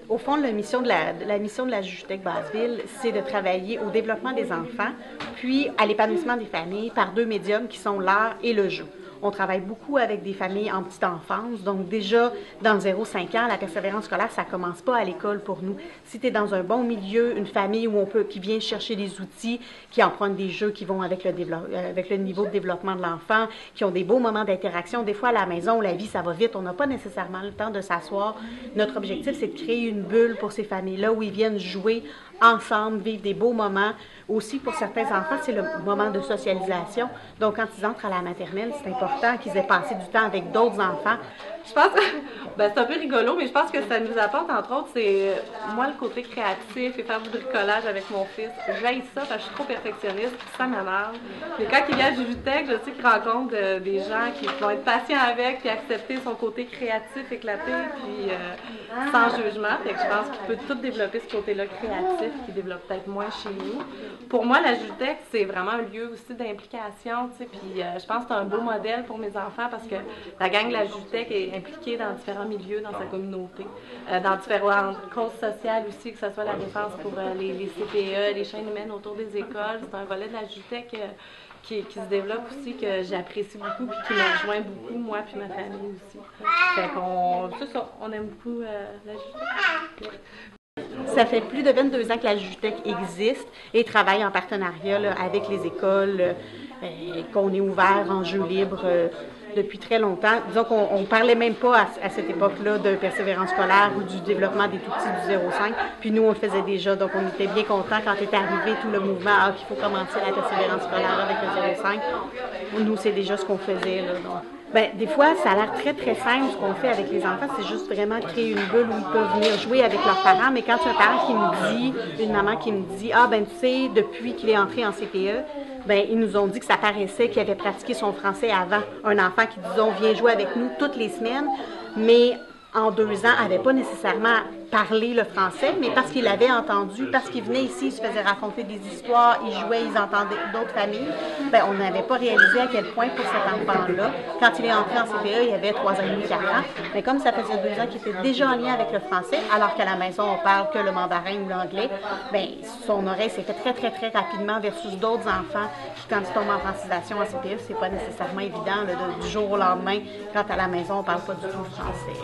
Au fond, la mission de la Jujutec Basseville, c'est de travailler au développement des enfants, puis à l'épanouissement des familles par deux médiums qui sont l'art et le jeu. On travaille beaucoup avec des familles en petite enfance, donc déjà dans le 0-5 ans, la persévérance scolaire, ça commence pas à l'école pour nous. Si tu es dans un bon milieu, une famille qui vient chercher des outils, qui empruntent des jeux qui vont avec le niveau de développement de l'enfant, qui ont des beaux moments d'interaction, des fois à la maison, la vie, ça va vite, on n'a pas nécessairement le temps de s'asseoir. Notre objectif, c'est de créer une bulle pour ces familles-là où ils viennent jouer ensemble, vivre des beaux moments. Aussi, pour certains enfants, c'est le moment de socialisation. Donc, quand ils entrent à la maternelle, c'est important qu'ils aient passé du temps avec d'autres enfants. Je pense que c'est un peu rigolo, mais je pense que ça nous apporte, entre autres, c'est moi le côté créatif et faire du bricolage avec mon fils. J'haïs ça parce que je suis trop perfectionniste, ça m'énerve. Mais quand il vient à Jujutec, je sais qu'il rencontre des gens qui vont être patients avec puis accepter son côté créatif, éclaté, puis sans jugement. Fait que je pense qu'il peut tout développer ce côté-là créatif qui développe peut-être moins chez nous. Pour moi, la Jujutec, c'est vraiment un lieu aussi d'implication, tu sais, puis je pense que c'est un beau modèle pour mes enfants parce que la gang de la Jujutec est impliquée dans différents milieux dans sa communauté, dans différentes causes sociales aussi, que ce soit la défense pour les CPE, les chaînes humaines autour des écoles. C'est un volet de la Jujutec qui se développe aussi, que j'apprécie beaucoup puis qui me rejoint beaucoup, moi puis ma famille aussi. Fait c'est ça, on aime beaucoup la Jujutec. Ça fait plus de 22 ans que la Jujutec existe et travaille en partenariat là, avec les écoles, qu'on est ouvert en jeu libre depuis très longtemps. Disons qu'on ne parlait même pas à cette époque-là de persévérance scolaire ou du développement des tout-petits du 0-5. Puis nous, on le faisait déjà, donc on était bien contents quand est arrivé tout le mouvement qu'il faut commencer la persévérance scolaire avec le 0-5. Nous, c'est déjà ce qu'on faisait. Là, donc. Bien, des fois, ça a l'air très, très simple ce qu'on fait avec les enfants. C'est juste vraiment créer une bulle où ils peuvent venir jouer avec leurs parents. Mais quand il y a un parent qui me dit, une maman qui me dit « Ah, ben tu sais, depuis qu'il est entré en CPE, ben ils nous ont dit que ça paraissait qu'il avait pratiqué son français avant. » Un enfant qui, disons, vient jouer avec nous toutes les semaines, mais en 2 ans, n'avait pas nécessairement parlé le français, mais parce qu'il l'avait entendu, parce qu'il venait ici, il se faisait raconter des histoires, il jouait, ils entendaient d'autres familles, ben, on n'avait pas réalisé à quel point pour cet enfant-là, quand il est entré en CPE, il avait 3 ans et demi, 4 ans, mais comme ça faisait 2 ans qu'il était déjà en lien avec le français, alors qu'à la maison, on parle que le mandarin ou l'anglais, ben, son oreille s'est fait très, très, très rapidement versus d'autres enfants qui, quand ils tombent en francisation en CPE, c'est pas nécessairement évident là, du jour au lendemain, quand à la maison, on parle pas du tout le français.